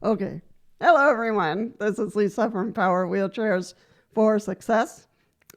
Okay. Hello, everyone. This is Lisa from Power Wheelchairs for Success.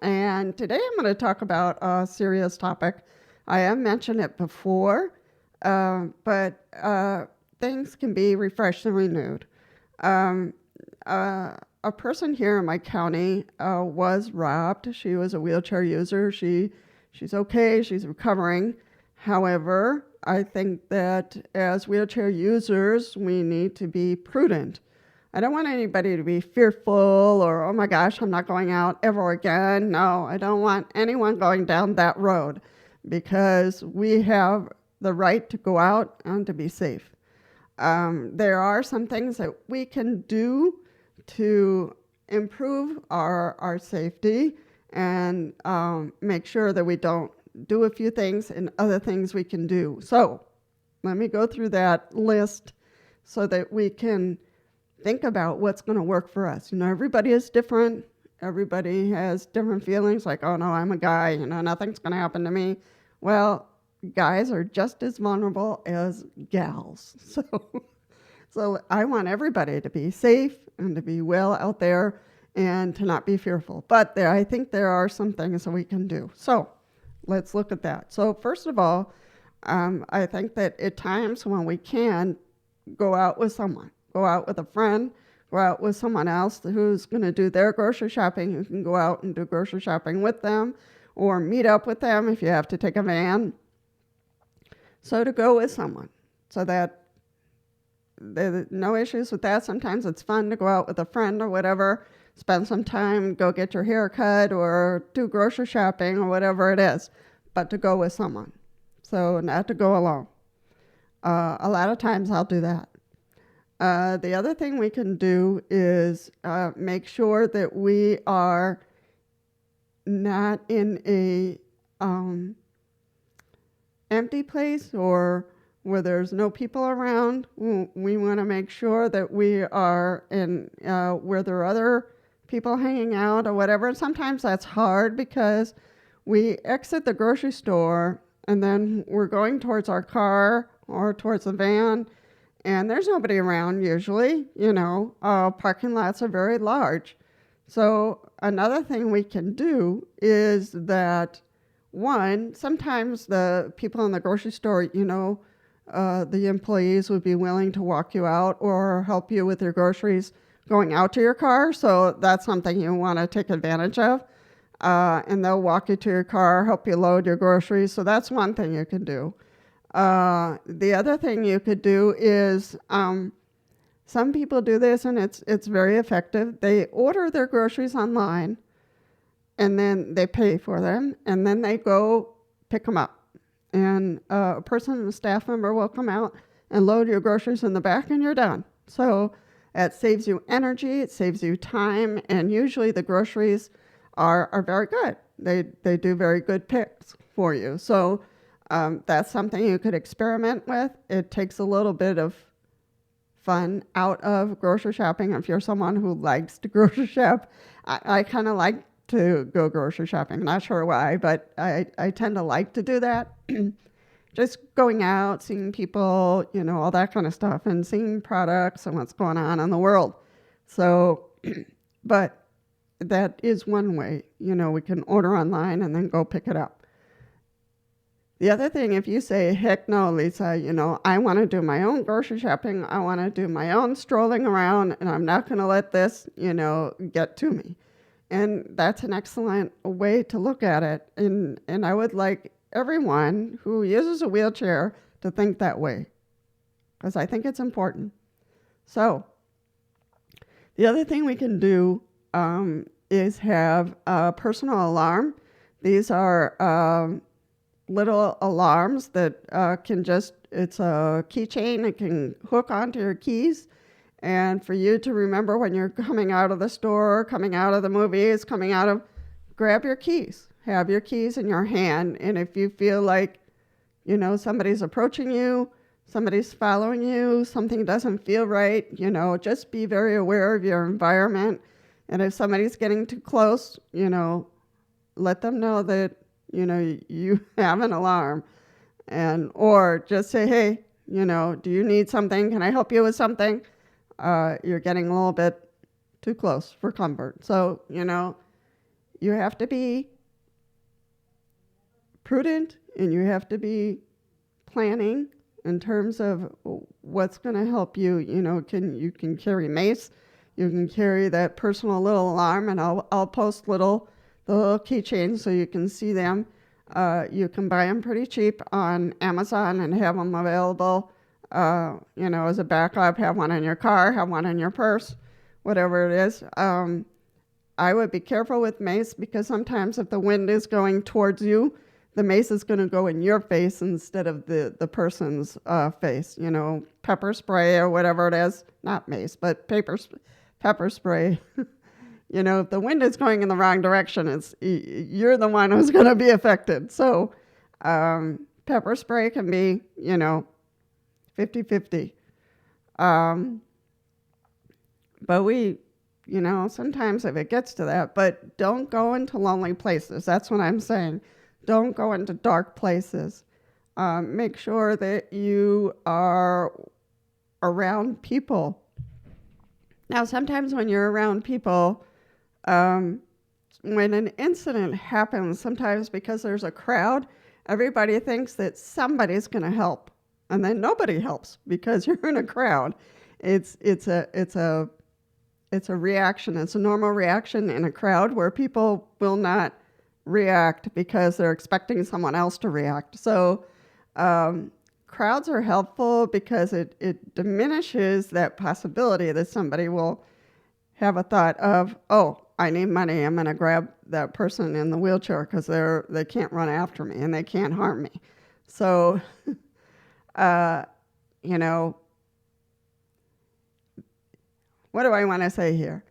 And today I'm going to talk about a serious topic. I have mentioned it before, but things can be refreshed and renewed. Um, a person here in my county was robbed. She was a wheelchair user. She's okay. She's recovering. However, I think that as wheelchair users, we need to be prudent. I don't want anybody to be fearful or, oh my gosh, I'm not going out ever again. No, I don't want anyone going down that road because we have the right to go out and to be safe. There are some things that we can do to improve our safety and make sure that we don't do a few things and other things we can do. So let me go through that list so that we can think about what's going to work for us. Everybody is different. Everybody has different feelings like, oh no, I'm a guy, nothing's going to happen to me. Well, guys are just as vulnerable as gals. So I want everybody to be safe and to be well out there and to not be fearful. But I think there are some things that we can do. So let's look at that. So first of all, I think that at times when we can, go out with someone, go out with a friend, go out with someone else who's going to do their grocery shopping. You can go out and do grocery shopping with them or meet up with them if you have to take a van. So to go with someone so that there's no issues with that. Sometimes it's fun to go out with a friend or whatever, spend some time, go get your hair cut or do grocery shopping or whatever it is, but to go with someone. So not to go alone. A lot of times I'll do that. The other thing we can do is make sure that we are not in a empty place or where there's no people around. We want to make sure that we are in where there are other people hanging out or whatever. And sometimes that's hard because we exit the grocery store and then we're going towards our car or towards the van, and there's nobody around usually. Parking lots are very large. So another thing we can do is that, one, sometimes the people in the grocery store, the employees would be willing to walk you out or help you with your groceries going out to your car. So that's something you want to take advantage of. And they'll walk you to your car, help you load your groceries. So that's one thing you can do. The other thing you could do is some people do this, and it's very effective. They order their groceries online, and then they pay for them, and then they go pick them up. And a person, a staff member, will come out and load your groceries in the back, and you're done. So it saves you energy, it saves you time, and usually the groceries are very good. They do very good picks for you. So that's something you could experiment with. It takes a little bit of fun out of grocery shopping. If you're someone who likes to grocery shop, I kind of like to go grocery shopping. Not sure why, but I tend to like to do that. Just going out, seeing people, all that kind of stuff, and seeing products and what's going on in the world. So, but that is one way. We can order online and then go pick it up. The other thing, if you say, heck no, Lisa, I want to do my own grocery shopping, I want to do my own strolling around, and I'm not going to let this, get to me. And that's an excellent way to look at it. And I would like everyone who uses a wheelchair to think that way, because I think it's important. So the other thing we can do is have a personal alarm. These are little alarms that it's a keychain. It can hook onto your keys. And for you to remember when you're coming out of the store, coming out of the movies, grab your keys. Have your keys in your hand. And if you feel like, somebody's approaching you, somebody's following you, something doesn't feel right, just be very aware of your environment. And if somebody's getting too close, let them know that you have an alarm, or just say, hey, do you need something? Can I help you with something? you're getting a little bit too close for comfort. So, you have to be prudent and you have to be planning in terms of what's going to help you. You can carry mace, you can carry that personal little alarm, and I'll post the little keychains so you can see them. You can buy them pretty cheap on Amazon and have them available, as a backup. Have one in your car, have one in your purse, whatever it is. I would be careful with mace because sometimes if the wind is going towards you, the mace is going to go in your face instead of the person's face. Pepper spray or whatever it is. Not mace, but pepper spray. If the wind is going in the wrong direction, you're the one who's going to be affected. So pepper spray can be, 50-50. But we, sometimes if it gets to that, but don't go into lonely places. That's what I'm saying. Don't go into dark places. Make sure that you are around people. Now, sometimes when you're around people, when an incident happens, sometimes because there's a crowd, everybody thinks that somebody's going to help, and then nobody helps because you're in a crowd. It's a reaction. It's a normal reaction in a crowd where people will not react because they're expecting someone else to react. So crowds are helpful because it diminishes that possibility that somebody will have a thought of, oh, I need money. I'm going to grab that person in the wheelchair because they can't run after me and they can't harm me. So, what do I want to say here?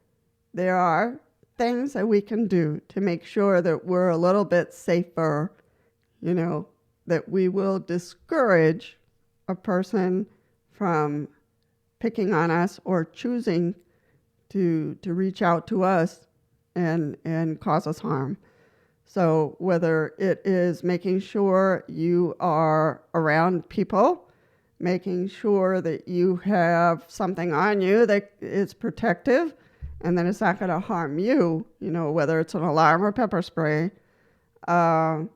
There are things that we can do to make sure that we're a little bit safer, that we will discourage a person from picking on us or choosing to reach out to us and cause us harm. So whether it is making sure you are around people, making sure that you have something on you that is protective and that it's not going to harm you, whether it's an alarm or pepper spray, to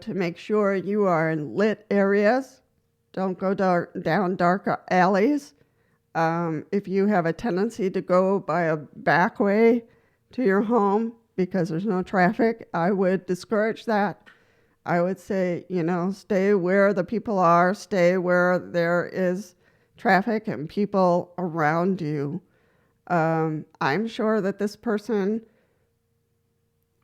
make sure you are in lit areas. Don't go down dark alleys. If you have a tendency to go by a back way to your home because there's no traffic, I would discourage that. I would say, stay where the people are, stay where there is traffic and people around you. I'm sure that this person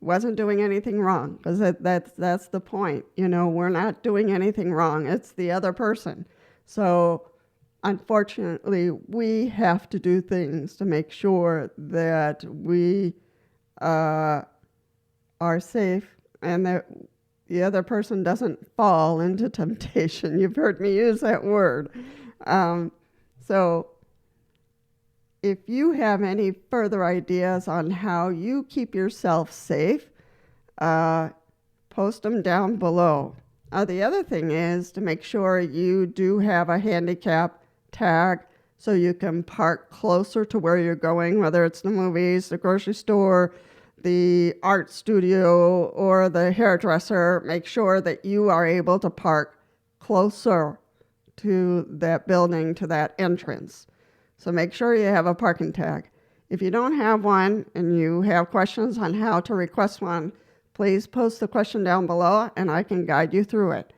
wasn't doing anything wrong because that's the point. We're not doing anything wrong. It's the other person. So unfortunately, we have to do things to make sure that we are safe and that the other person doesn't fall into temptation. You've heard me use that word. So if you have any further ideas on how you keep yourself safe, post them down below. The other thing is to make sure you do have a handicap tag so you can park closer to where you're going, whether it's the movies, the grocery store, the art studio, or the hairdresser. Make sure that you are able to park closer to that building, to that entrance. So make sure you have a parking tag. If you don't have one and you have questions on how to request one, please post the question down below and I can guide you through it.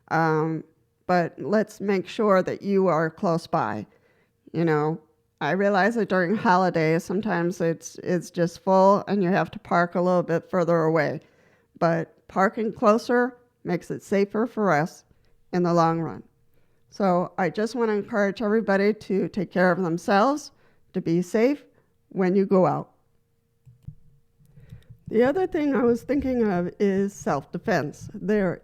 But let's make sure that you are close by. I realize that during holidays, sometimes it's just full and you have to park a little bit further away. But parking closer makes it safer for us in the long run. So I just want to encourage everybody to take care of themselves, to be safe when you go out. The other thing I was thinking of is self-defense. There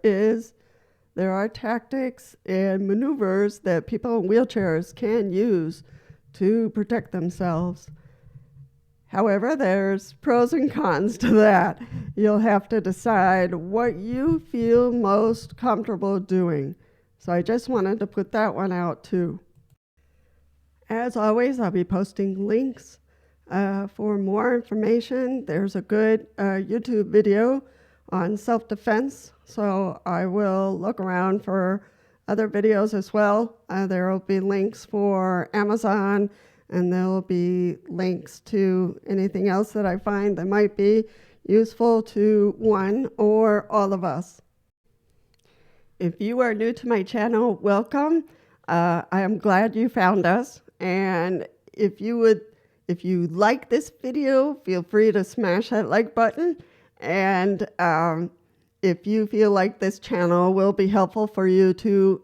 are tactics and maneuvers that people in wheelchairs can use to protect themselves. However, there's pros and cons to that. You'll have to decide what you feel most comfortable doing. So I just wanted to put that one out too. As always, I'll be posting links for more information. There's a good YouTube video on self-defense, so I will look around for other videos as well. There will be links for Amazon, and there will be links to anything else that I find that might be useful to one or all of us. If you are new to my channel, welcome. I am glad you found us. And if you like this video, feel free to smash that like button. And if you feel like this channel will be helpful for you to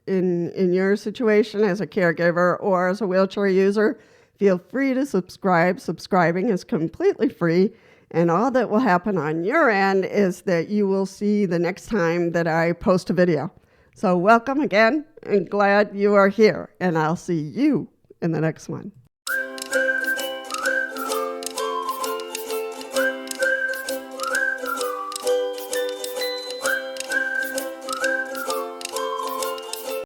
in your situation as a caregiver or as a wheelchair user, feel free to subscribe. Subscribing is completely free. And all that will happen on your end is that you will see the next time that I post a video. So welcome again, and glad you are here, and I'll see you in the next one.